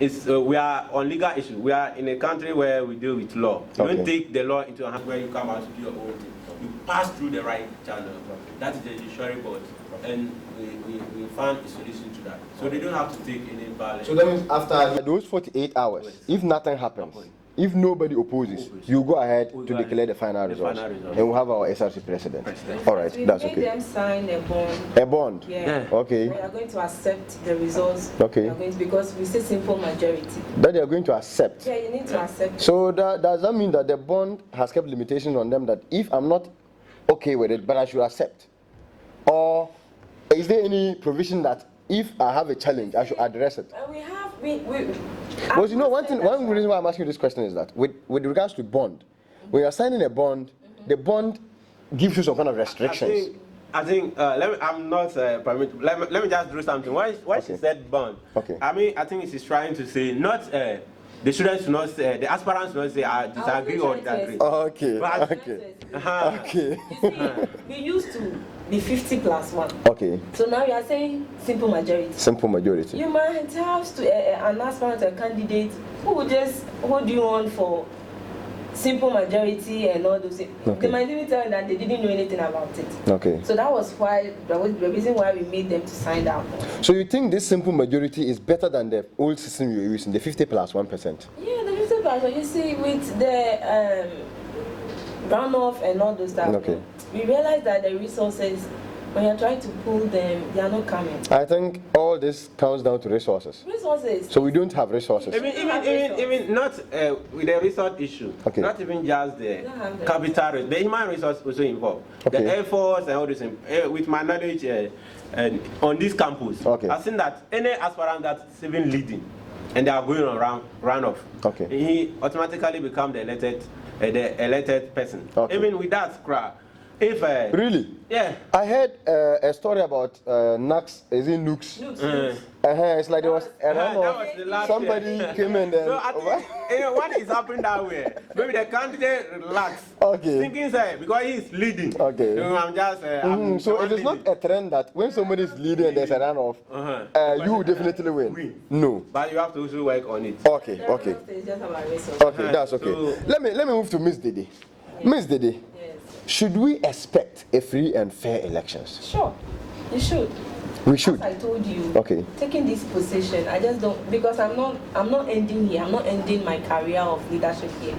we are on legal issue. We are in a country where we deal with law. You don't take the law into a hand where you come out to do your own thing. You pass through the right channel. That is the judiciary board. And we found a solution to that. So they don't have to take any violence. So that means after those 48 hours, if nothing happens, if nobody opposes, you go ahead to declare the final results. And we'll have our SRC president. All right, that's okay. We made them sign a bond. A bond? Yeah. Okay. We are going to accept the results. Okay. Because we say simple majority. That they are going to accept? Yeah, you need to accept. So does that mean that the bond has kept limitations on them that if I'm not okay with it, but I should accept? Or is there any provision that if I have a challenge, I should address it? Well, you know, one reason why I'm asking you this question is that with regards to bond, when you're signing a bond, the bond gives you some kind of restrictions. I think I'm not permitted. Let me just do something. Why she said bond? I mean, I think she's trying to say not the students do not say, the aspirants do not say I disagree or disagree. Okay. But, okay. You see, we used to be 50+1. Okay. So now you are saying simple majority. Simple majority. You might have an aspirant, a candidate who will just hold you on for simple majority and all those things. They might even tell you that they didn't know anything about it. Okay. So that was the reason why we made them to sign that form. So you think this simple majority is better than the old system you were using, the 50+1%? Yeah, the 50+1. You see, with the runoff and all those stuff, we realized that the resources, when you're trying to pull them, they are not coming. I think all this comes down to resources. Resources. So we don't have resources. Even not with the resource issue. Not even just the capital, the human resource also involved. The Air Force and all this. With my knowledge on this campus, I've seen that any aspirant that's even leading, and they are going on runoff, he automatically becomes the elected person. Even with that, if really? Yeah. I heard a story about Nux. Is it Nux? It's like there was somebody came in there. So I think what is happening that way? Maybe the candidate relax. Thinking because he's leading. I'm just. So it is not a trend that when somebody is leading and there's a runoff, you will definitely win. No. But you have to also work on it. Okay. That's okay. So, let me move to Miss Dede. Miss Dede. Should we expect a free and fair elections? Sure, you should. We should. As I told you, taking this position, I just don't, because I'm not ending here. I'm not ending my career of leadership here.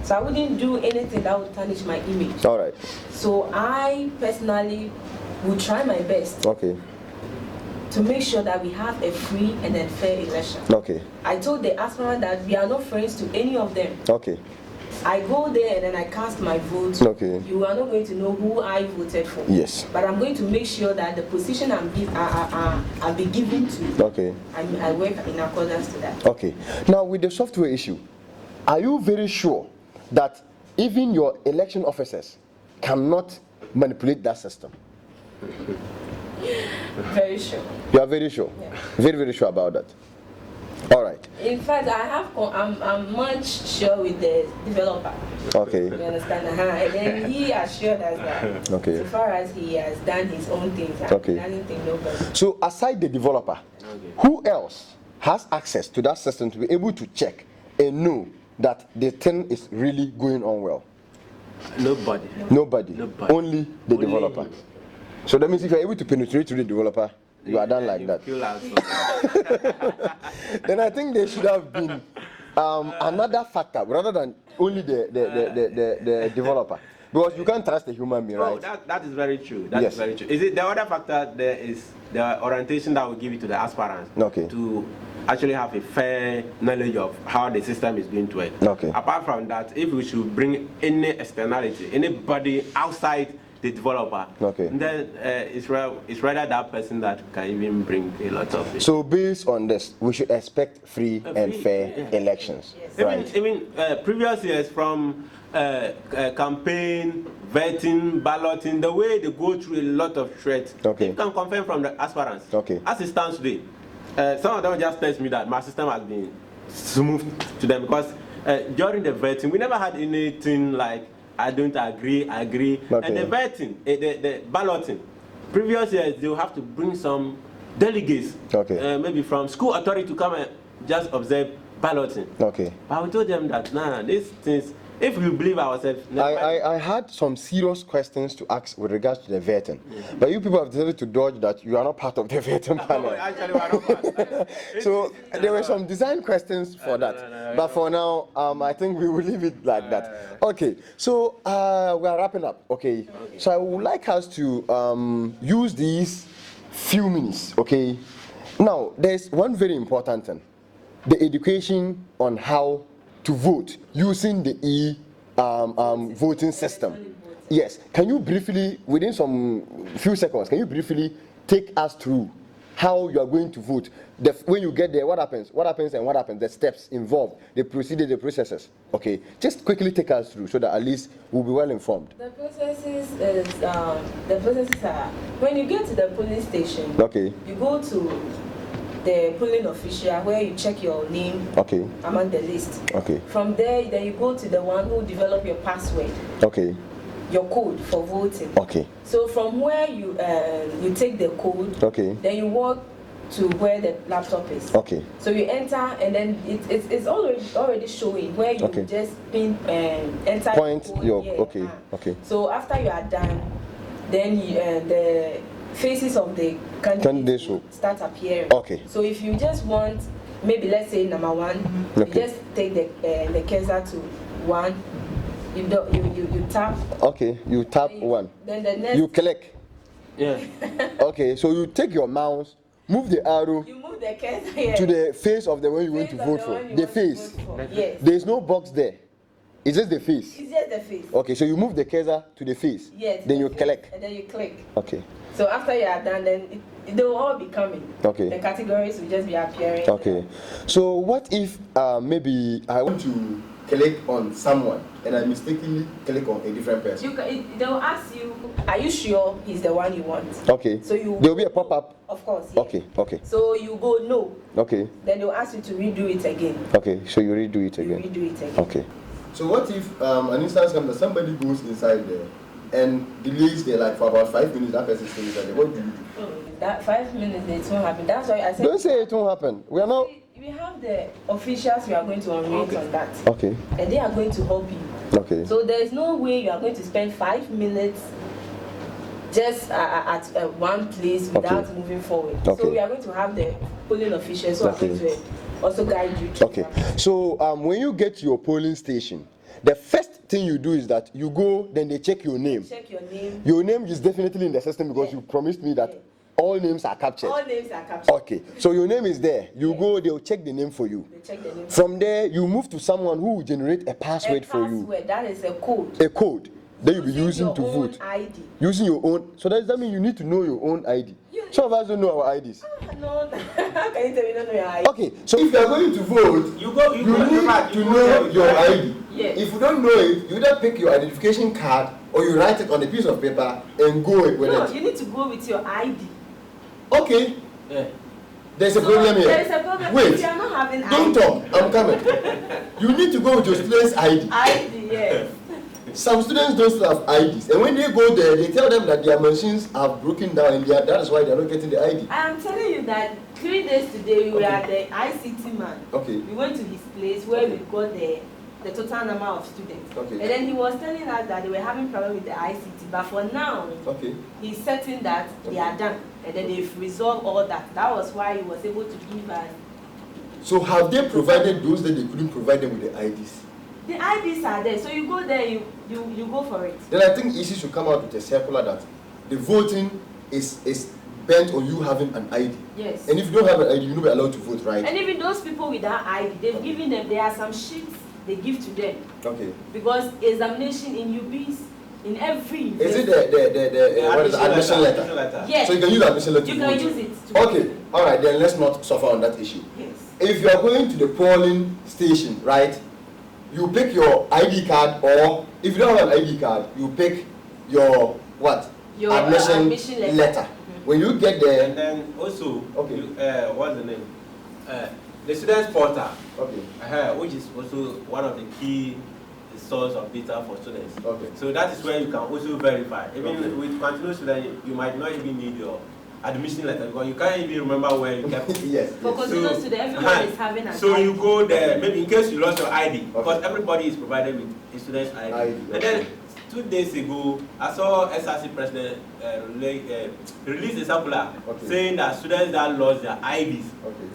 So I wouldn't do anything that would tarnish my image. All right. So I personally will try my best. To make sure that we have a free and then fair election. I told the aspirant that we are not friends to any of them. I go there and then I cast my vote. You are not going to know who I voted for. Yes. But I'm going to make sure that the position I'll be given to, I work in accordance to that. Now with the software issue, are you very sure that even your election officers cannot manipulate that system? Very sure. You are very sure? Yeah. Very, very sure about that. All right. In fact, I'm much sure with the developer. You understand? And then he assured us that so far as he has done his own things, I don't think nobody. So aside the developer, who else has access to that system to be able to check and know that the thing is really going on well? Nobody. Only the developer. So that means if you're able to penetrate to the developer, you are done like that. Then I think there should have been another factor rather than only the developer, because you can't trust the human being, right? That is very true. That is very true. Is it the other factor? There is the orientation that we give it to the aspirants to actually have a fair knowledge of how the system is going to work. Okay. Apart from that, if we should bring any externality, anybody outside the developer, okay, then it's rather that person that can even bring a lot of it. So based on this, we should expect free and fair elections. Yes. Right. Even previous years, from campaign, vetting, balloting, the way they go through a lot of threats, okay, you can confirm from the aspirants. Okay. As it stands today, some of them just tell me that my system has been smooth to them, because during the vetting, we never had anything like I don't agree. Okay. And the vetting, the balloting, previous years they will have to bring some delegates, okay, maybe from school authority to come and just observe balloting. Okay. But we told them that these things, if we believe ourselves. I had some serious questions to ask with regards to the vetting, but you people have decided to dodge that. You are not part of the vetting panel. Actually, we are not part. So there were some design questions for that, but for now, I think we will leave it like that. Okay, so we are wrapping up. Okay, so I would like us to use these few minutes. Okay, now there's one very important thing: the education on how to vote using the voting system. Yes. Can you briefly, within some few seconds, can you briefly take us through how you are going to vote? When you get there, what happens, the steps involved, the procedure, the processes. Okay. Just quickly take us through so that at least we'll be well informed. The processes are, when you get to the polling station, okay, you go to the polling official where you check your name, okay, among the list. Okay. From there, then you go to the one who develop your password. Okay. Your code for voting. Okay. So from where you take the code, okay, then you walk to where the laptop is. Okay. So you enter, and then it's already showing where you just enter. Point your code. Okay. So after you are done, then the faces of the candidates start appearing. Okay. So if you just want, maybe let's say number one, you just take the cursor to one. You tap. Okay, you tap one. Then the next. You click. Yeah. Okay, so you take your mouse, move the arrow. You move the cursor to the face of the one you want to vote for. The face. Yes. There is no box there. It's just the face. It's just the face. Okay, so you move the cursor to the face. Yes. Then you click. And then you click. Okay. So after you are done, then they will all be coming. Okay. The categories will just be appearing. Okay. So what if maybe I want to click on someone and I mistakenly click on a different person? They will ask you, are you sure he's the one you want? Okay. So you. There will be a pop-up. Of course. Yeah. Okay. Okay. So you go no. Okay. Then they will ask you to redo it again. Okay. So you redo it again. You redo it again. Okay. So what if an instance comes that somebody goes inside there and delays there like for about 5 minutes, that person stays inside there? What do you do? That 5 minutes, it won't happen. That's why I said. Don't say it won't happen. We are not. We have the officials we are going to enroll on that. Okay. And they are going to help you. Okay. So there is no way you are going to spend 5 minutes just at one place without moving forward. Okay. So we are going to have the polling officials who are going to also guide you. Okay. So when you get to your polling station, the first thing you do is that you go, then they check your name. Check your name. Your name is definitely in the system because you promised me that all names are captured. All names are captured. Okay. So your name is there. You go, they'll check the name for you. They check the name. From there, you move to someone who will generate a password for you. That is a code. A code that you'll be using to your own vote. ID. Using your own. So does that mean you need to know your own ID? Some of us don't know our IDs. No, how can you tell me don't know your ID? Okay, so if you are going to vote, you need to know your ID. Yes. If you don't know it, you either pick your identification card or you write it on a piece of paper and go with it. No, you need to go with your ID. Okay. Yeah. There's a problem here. There's a problem. Wait. If you are not having don't ID. talk. I'm coming. You need to go with your student's ID. ID, yes. Some students don't still have IDs, and when they go there, they tell them that their machines are broken down, and that is why they are not getting the ID. I am telling you that 3 days today we were at the ICT man. Okay. We went to his place where we got the total number of students. Okay. And then he was telling us that they were having problem with the ICT, but for now, he's certain that they are done, and then they've resolved all that. That was why he was able to give us. So have they provided those that they couldn't provide them with the IDs? The IDs are there, so you go there, you go for it. Then I think EC should come out with a circular that the voting is bent on you having an ID. Yes. And if you don't have an ID, you'll not be allowed to vote, right? And even those people without ID, they've given them, there are some sheets they give to them. Okay. Because examination in UBIDS, in every Is it the admission letter? Yes. So you can use the admission letter. You can use it. Okay. All right. Then let's not suffer on that issue. Yes. If you are going to the polling station, right, you pick your ID card, or if you don't have an ID card, you pick your what? Your admission letter. Mm-hmm. When you get there, and then also, okay. What's the name? The students' portal, okay, which is also one of the key source of data for students. Okay. So that is where you can also verify. Even with continuous students, you might not even need your admission letter because you can't even remember where you kept it. Yes. For continuous students, everyone is having an so ID. you go there, maybe in case you lost your ID, because everybody is provided with a student's ID. And then 2 days ago, I saw SRC president release a circular saying that students that lost their IDs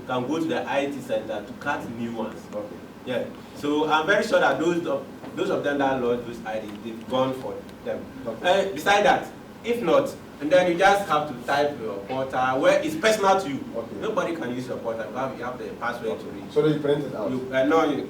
can go to the IT center to cut new ones. Okay. Yeah. So I'm very sure that those of them that lost those IDs, they've gone for them. Okay. Besides that, if not, and then you just have to type your portal where it's personal to you. Okay. Nobody can use your portal. You have the password to read. So that you print it out. No,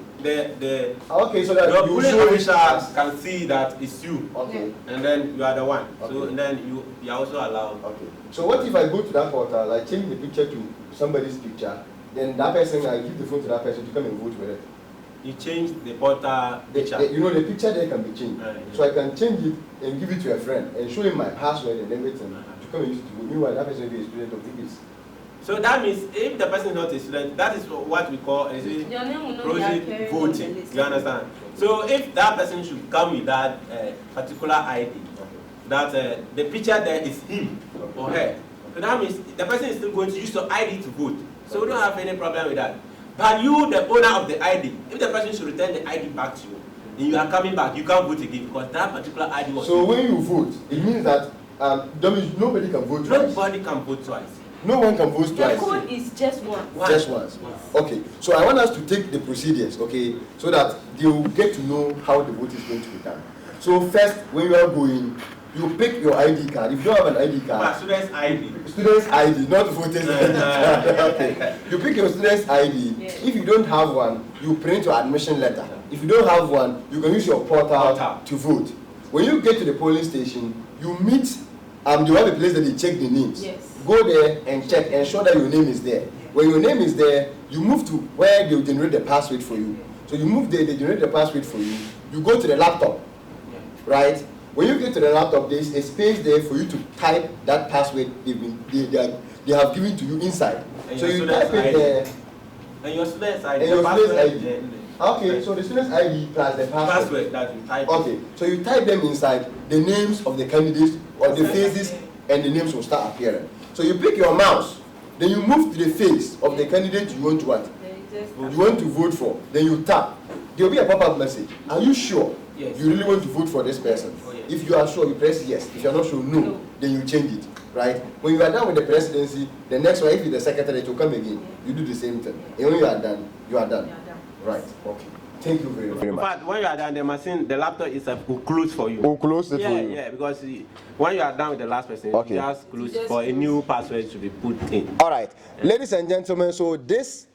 okay, so that your you polling officials can see that it's you. Okay. And then you are the one. Okay. So and then you are also allowed. Okay. So what if I go to that portal, I change the picture to somebody's picture, then that person, I give the phone to that person to come and vote with it. You change the portal picture. You know, the picture there can be changed. Yeah. So I can change it and give it to a friend and show him my password and everything to come and use it to vote. Meanwhile, that person will be a student of UBIDS. So that means if the person is not a student, that is what we call proxy voting. You understand? So if that person should come with that particular ID, that the picture there is him or her, so that means the person is still going to use your ID to vote. So we don't have any problem with that. But you, the owner of the ID, if the person should return the ID back to you, and you are coming back, you can't vote again because that particular ID was. So when you vote, it means that nobody can vote twice. Nobody can vote twice. No one can vote twice. The code is just one. Just once. Okay. So I want us to take the procedures, okay, so that they will get to know how the vote is going to be done. So first, when you are going, you pick your ID card. If you don't have an ID card, student's ID. Student's ID, not voter's ID. Okay. You pick your student's ID. Yes. If you don't have one, you print your admission letter. If you don't have one, you can use your portal to vote. When you get to the polling station, you meet. They have a place that they check the names. Yes. Go there and check, ensure that your name is there. When your name is there, you move to where they will generate the password for you. So you move there, they generate the password for you. You go to the laptop, right? When you get to the laptop, there is a space there for you to type that password they have given to you inside. And so you type it there. And your student's ID. And your student's ID. Okay, so the student's ID plus the password that you type. Okay, so you type them inside, the names of the candidates or the faces, and the names will start appearing. So you pick your mouse, then you move to the face of the candidate you want to what? You want to vote for. Then you tap. There will be a pop-up message. Are you sure you really want to vote for this person? If you are sure, you press yes. If you are not sure, no. Then you change it. Right? When you are done with the presidency, the next one, if you're the secretary, it will come again. You do the same thing. And when you are done, you are done. Right. Okay. Thank you very much. In fact, when you are done, the machine, the laptop will close for you. Will close it for you? Yeah, because when you are done with the last person, you just close for a new password to be put in. All right. Ladies and gentlemen, so this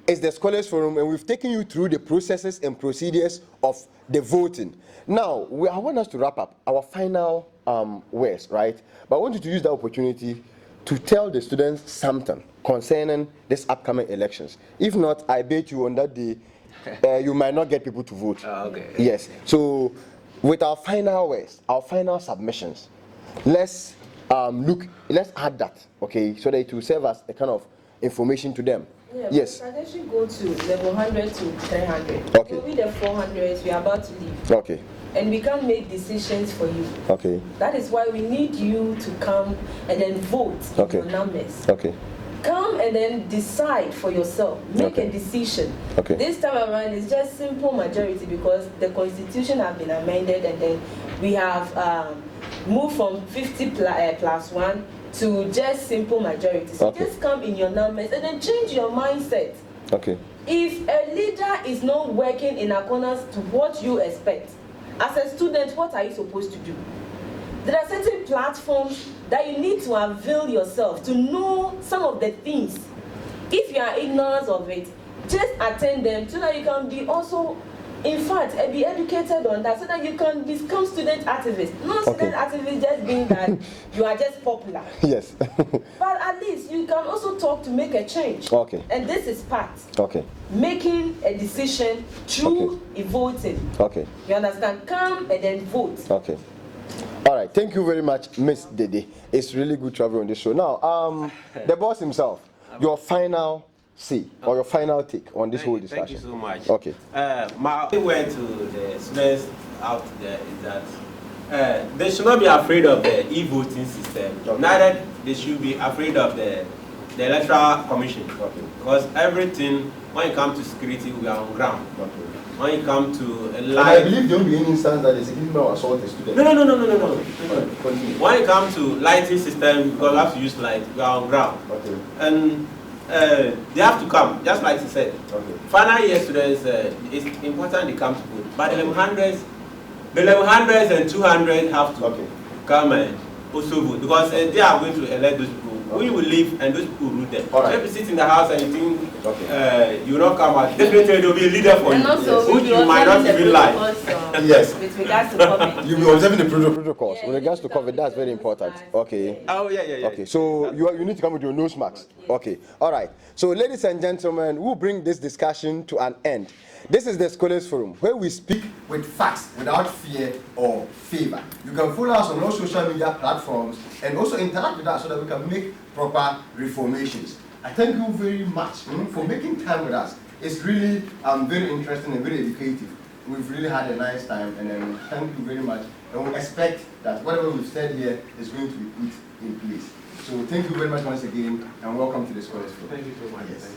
is the Scholars Forum, and we've taken you through the processes and procedures of the voting. Now, I want us to wrap up our final words, right? But I want you to use the opportunity to tell the students something concerning this upcoming elections. If not, I bet you on that day, you might not get people to vote. Okay. Yes. So, with our final words, our final submissions, let's add that, okay, so that it will serve as a kind of information to them. Yeah, yes. I should go to level 100 to 300. Okay. We'll be the 400s. We are about to leave. Okay. And we can't make decisions for you. Okay. That is why we need you to come and then vote in your numbers. Okay. Come and then decide for yourself. Make a decision. Okay. This time around, it's just simple majority because the constitution has been amended and then we have moved from 50 plus 1 to just simple majority. So just come in your numbers and then change your mindset. Okay. If a leader is not working in accordance to what you expect, as a student, what are you supposed to do? There are certain platforms that you need to avail yourself to know some of the things. If you are ignorant of it, just attend them so that you can be also, in fact, be educated on that, so that you can become student activists. Not student activists just being that you are just popular. Yes. But at least you can also talk to make a change. Okay. And this is part. Okay. Making a decision through voting. Okay. You understand? Come and then vote. Okay. All right. Thank you very much, Miss Dede. It's really good to have you on this show. Now, the boss himself, your final say or your final take on this whole discussion. Thank you so much. Okay. My word to the students out there is that they should not be afraid of the e-voting system. Okay. Neither they should be afraid of the electoral commission. Okay. Because everything, when it comes to security, we are on ground. Okay. When it comes to life, I believe there will be any instance that is criminal assault a student. No. When it comes to lighting system, because we have to use light, we are on ground. Okay. And they have to come, just like you said. Okay. Final year students, it's important they come to vote. But the 1100s and 200 have to come and also vote, because they are going to elect those people. We will leave and those people will rule them. Right. So if you sit in the house and you think you will not come out, definitely there will be a leader for you, which you might not even like. Yes. With regards to COVID. You'll be observing the protocols. With regards to COVID, that's very important. Okay. Oh, yeah. Okay, so you need to come with your nose marks. Okay. All right. So, ladies and gentlemen, we'll bring this discussion to an end. This is the Scholars Forum, where we speak with facts, without fear or favor. You can follow us on all social media platforms and also interact with us so that we can make proper reformations. I thank you very much for making time with us. It's really very interesting and very educative. We've really had a nice time, and thank you very much. And we expect that whatever we've said here is going to be put in place. So thank you very much once again, and welcome to the Scholars Forum. Thank you so much. Yes.